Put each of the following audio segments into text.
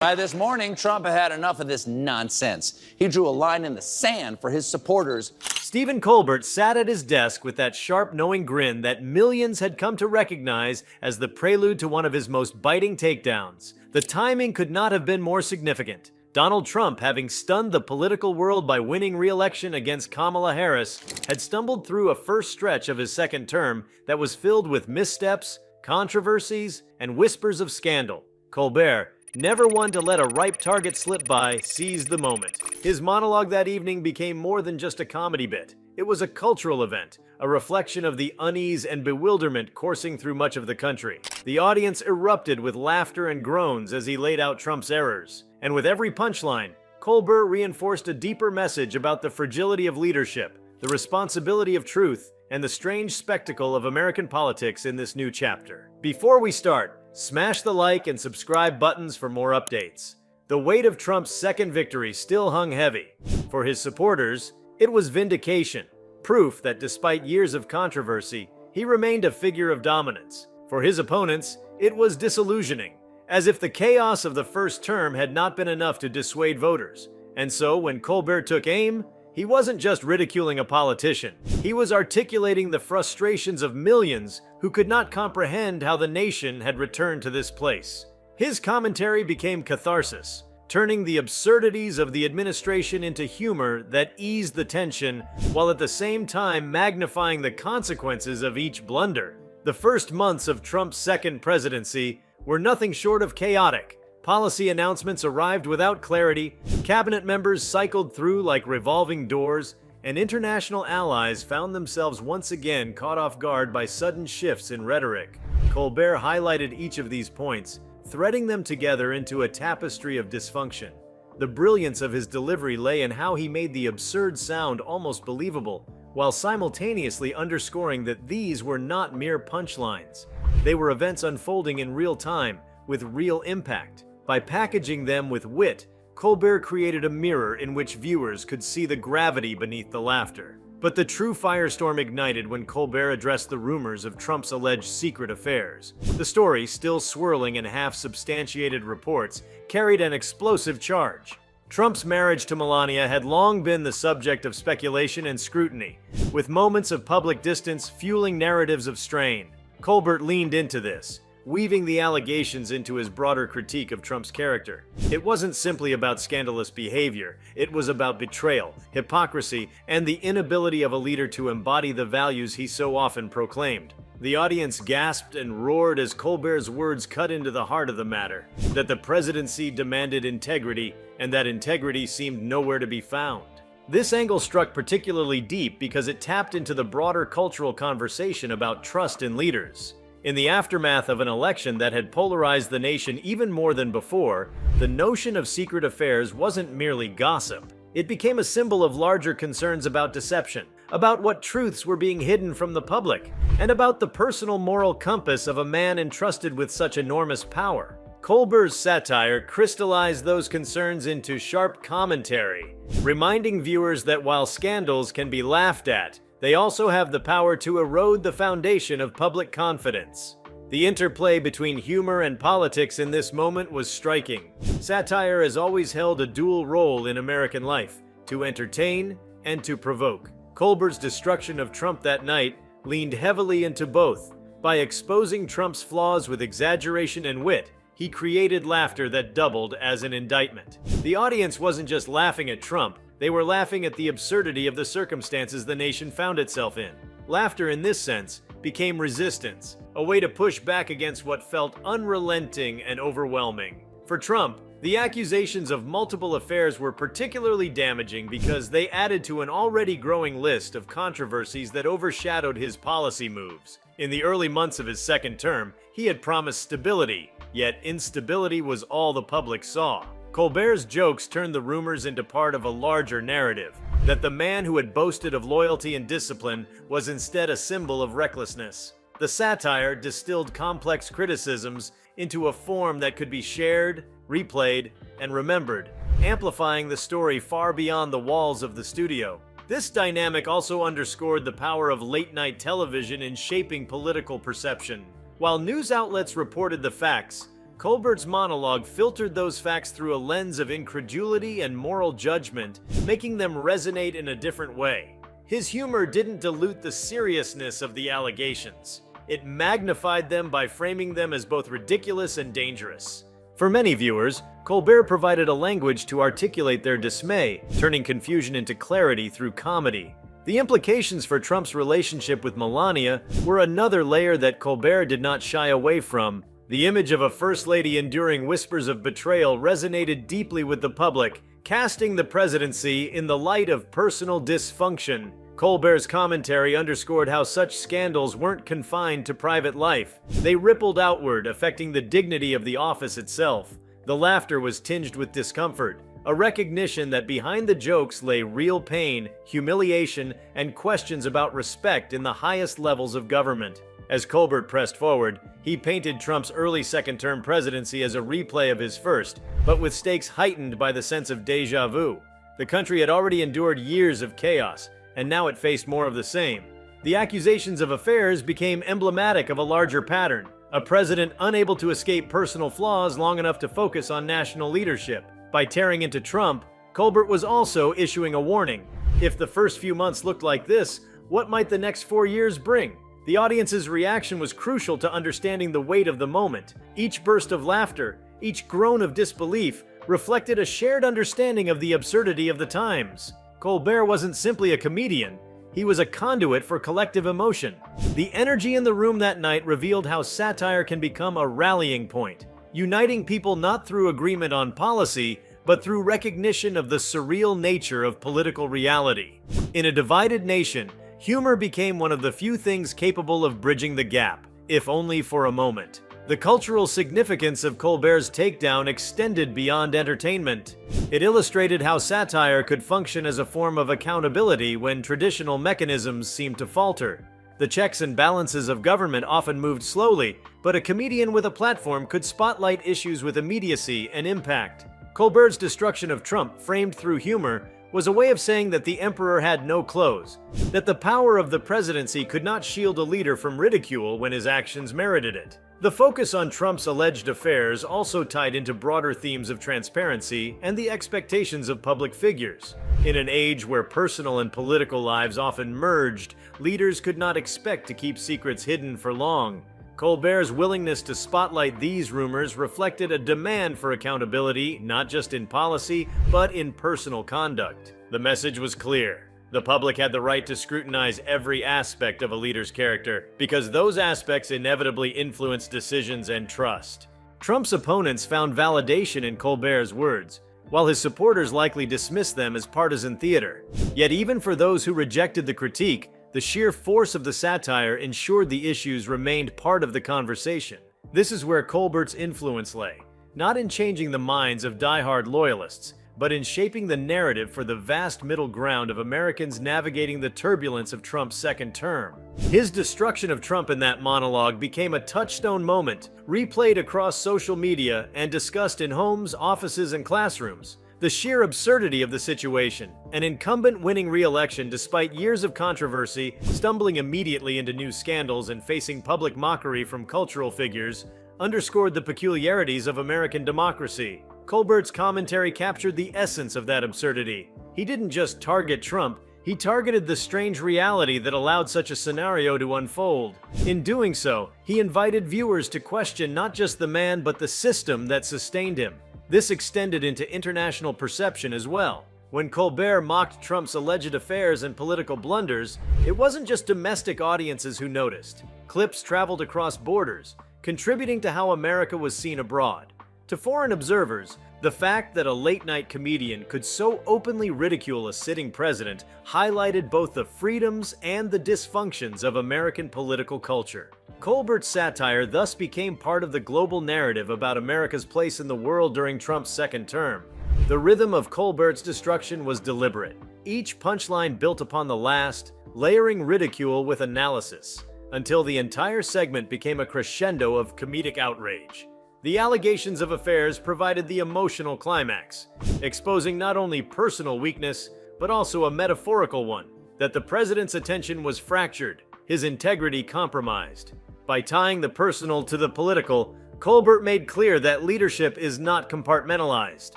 By this morning, Trump had had enough of this nonsense. He drew a line in the sand for his supporters. Stephen Colbert sat at his desk with that sharp, knowing grin that millions had come to recognize as the prelude to one of his most biting takedowns. The timing could not have been more significant. Donald Trump, having stunned the political world by winning re-election against Kamala Harris, had stumbled through a first stretch of his second term that was filled with missteps, controversies, and whispers of scandal. Colbert, never one to let a ripe target slip by, seized the moment. His monologue that evening became more than just a comedy bit. It was a cultural event, a reflection of the unease and bewilderment coursing through much of the country. The audience erupted with laughter and groans as he laid out Trump's errors. And with every punchline, Colbert reinforced a deeper message about the fragility of leadership, the responsibility of truth, and the strange spectacle of American politics in this new chapter. Before we start, smash the like and subscribe buttons for more updates. The weight of Trump's second victory still hung heavy. For his supporters, it was vindication, proof that despite years of controversy, he remained a figure of dominance. For his opponents, it was disillusioning, as if the chaos of the first term had not been enough to dissuade voters. And so, when Colbert took aim, he wasn't just ridiculing a politician. He was articulating the frustrations of millions who could not comprehend how the nation had returned to this place. His commentary became catharsis, turning the absurdities of the administration into humor that eased the tension, while at the same time magnifying the consequences of each blunder. The first months of Trump's second presidency were nothing short of chaotic. Policy announcements arrived without clarity, cabinet members cycled through like revolving doors, and international allies found themselves once again caught off guard by sudden shifts in rhetoric. Colbert highlighted each of these points, threading them together into a tapestry of dysfunction. The brilliance of his delivery lay in how he made the absurd sound almost believable, while simultaneously underscoring that these were not mere punchlines. They were events unfolding in real time, with real impact. By packaging them with wit, Colbert created a mirror in which viewers could see the gravity beneath the laughter. But the true firestorm ignited when Colbert addressed the rumors of Trump's alleged secret affairs. The story, still swirling in half-substantiated reports, carried an explosive charge. Trump's marriage to Melania had long been the subject of speculation and scrutiny, with moments of public distance fueling narratives of strain. Colbert leaned into this, weaving the allegations into his broader critique of Trump's character. It wasn't simply about scandalous behavior, it was about betrayal, hypocrisy, and the inability of a leader to embody the values he so often proclaimed. The audience gasped and roared as Colbert's words cut into the heart of the matter, that the presidency demanded integrity, and that integrity seemed nowhere to be found. This angle struck particularly deep because it tapped into the broader cultural conversation about trust in leaders. In the aftermath of an election that had polarized the nation even more than before, the notion of secret affairs wasn't merely gossip. It became a symbol of larger concerns about deception, about what truths were being hidden from the public, and about the personal moral compass of a man entrusted with such enormous power. Colbert's satire crystallized those concerns into sharp commentary, reminding viewers that while scandals can be laughed at, they also have the power to erode the foundation of public confidence. The interplay between humor and politics in this moment was striking. Satire has always held a dual role in American life, to entertain and to provoke. Colbert's destruction of Trump that night leaned heavily into both. By exposing Trump's flaws with exaggeration and wit, he created laughter that doubled as an indictment. The audience wasn't just laughing at Trump, they were laughing at the absurdity of the circumstances the nation found itself in. Laughter in this sense became resistance, a way to push back against what felt unrelenting and overwhelming. For Trump, the accusations of multiple affairs were particularly damaging because they added to an already growing list of controversies that overshadowed his policy moves. In the early months of his second term, he had promised stability, yet instability was all the public saw. Colbert's jokes turned the rumors into part of a larger narrative, that the man who had boasted of loyalty and discipline was instead a symbol of recklessness. The satire distilled complex criticisms into a form that could be shared, replayed, and remembered, amplifying the story far beyond the walls of the studio. This dynamic also underscored the power of late-night television in shaping political perception. While news outlets reported the facts, Colbert's monologue filtered those facts through a lens of incredulity and moral judgment, making them resonate in a different way. His humor didn't dilute the seriousness of the allegations. It magnified them by framing them as both ridiculous and dangerous. For many viewers, Colbert provided a language to articulate their dismay, turning confusion into clarity through comedy. The implications for Trump's relationship with Melania were another layer that Colbert did not shy away from. The image of a First Lady enduring whispers of betrayal resonated deeply with the public, casting the presidency in the light of personal dysfunction. Colbert's commentary underscored how such scandals weren't confined to private life. They rippled outward, affecting the dignity of the office itself. The laughter was tinged with discomfort, a recognition that behind the jokes lay real pain, humiliation, and questions about respect in the highest levels of government. As Colbert pressed forward, he painted Trump's early second-term presidency as a replay of his first, but with stakes heightened by the sense of déjà vu. The country had already endured years of chaos, and now it faced more of the same. The accusations of affairs became emblematic of a larger pattern, a president unable to escape personal flaws long enough to focus on national leadership. By tearing into Trump, Colbert was also issuing a warning. If the first few months looked like this, what might the next 4 years bring? The audience's reaction was crucial to understanding the weight of the moment. Each burst of laughter, each groan of disbelief, reflected a shared understanding of the absurdity of the times. Colbert wasn't simply a comedian, he was a conduit for collective emotion. The energy in the room that night revealed how satire can become a rallying point, uniting people not through agreement on policy, but through recognition of the surreal nature of political reality. In a divided nation, humor became one of the few things capable of bridging the gap, if only for a moment. The cultural significance of Colbert's takedown extended beyond entertainment. It illustrated how satire could function as a form of accountability when traditional mechanisms seemed to falter. The checks and balances of government often moved slowly, but a comedian with a platform could spotlight issues with immediacy and impact. Colbert's destruction of Trump, framed through humor, was a way of saying that the emperor had no clothes, that the power of the presidency could not shield a leader from ridicule when his actions merited it. The focus on Trump's alleged affairs also tied into broader themes of transparency and the expectations of public figures. In an age where personal and political lives often merged, leaders could not expect to keep secrets hidden for long. Colbert's willingness to spotlight these rumors reflected a demand for accountability, not just in policy, but in personal conduct. The message was clear. The public had the right to scrutinize every aspect of a leader's character, because those aspects inevitably influence decisions and trust. Trump's opponents found validation in Colbert's words, while his supporters likely dismissed them as partisan theater. Yet even for those who rejected the critique, the sheer force of the satire ensured the issues remained part of the conversation. This is where Colbert's influence lay, not in changing the minds of diehard loyalists, but in shaping the narrative for the vast middle ground of Americans navigating the turbulence of Trump's second term. His destruction of Trump in that monologue became a touchstone moment, replayed across social media and discussed in homes, offices, and classrooms. The sheer absurdity of the situation, an incumbent winning re-election despite years of controversy, stumbling immediately into new scandals and facing public mockery from cultural figures, underscored the peculiarities of American democracy. Colbert's commentary captured the essence of that absurdity. He didn't just target Trump, he targeted the strange reality that allowed such a scenario to unfold. In doing so, he invited viewers to question not just the man but the system that sustained him. This extended into international perception as well. When Colbert mocked Trump's alleged affairs and political blunders, it wasn't just domestic audiences who noticed. Clips traveled across borders, contributing to how America was seen abroad. To foreign observers, the fact that a late-night comedian could so openly ridicule a sitting president highlighted both the freedoms and the dysfunctions of American political culture. Colbert's satire thus became part of the global narrative about America's place in the world during Trump's second term. The rhythm of Colbert's destruction was deliberate. Each punchline built upon the last, layering ridicule with analysis, until the entire segment became a crescendo of comedic outrage. The allegations of affairs provided the emotional climax, exposing not only personal weakness, but also a metaphorical one, that the president's attention was fractured, his integrity compromised. By tying the personal to the political, Colbert made clear that leadership is not compartmentalized.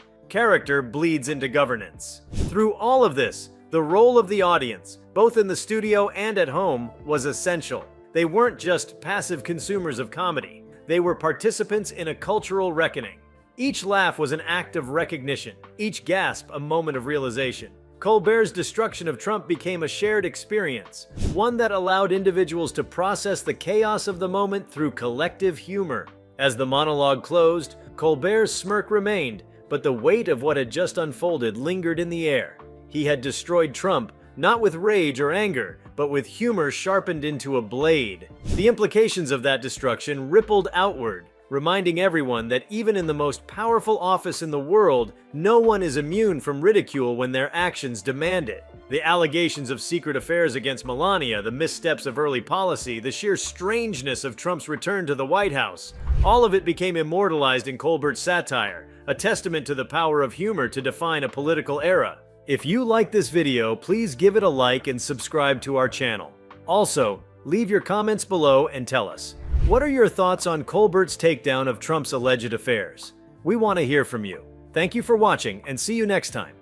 Character bleeds into governance. Through all of this, the role of the audience, both in the studio and at home, was essential. They weren't just passive consumers of comedy. They were participants in a cultural reckoning. Each laugh was an act of recognition, each gasp a moment of realization. Colbert's destruction of Trump became a shared experience, one that allowed individuals to process the chaos of the moment through collective humor. As the monologue closed, Colbert's smirk remained, but the weight of what had just unfolded lingered in the air. He had destroyed Trump, not with rage or anger, but with humor sharpened into a blade. The implications of that destruction rippled outward, reminding everyone that even in the most powerful office in the world, no one is immune from ridicule when their actions demand it. The allegations of secret affairs against Melania, the missteps of early policy, the sheer strangeness of Trump's return to the White House, all of it became immortalized in Colbert's satire, a testament to the power of humor to define a political era. If you like this video, please give it a like and subscribe to our channel. Also, leave your comments below and tell us, what are your thoughts on Colbert's takedown of Trump's alleged affairs? We want to hear from you. Thank you for watching and see you next time.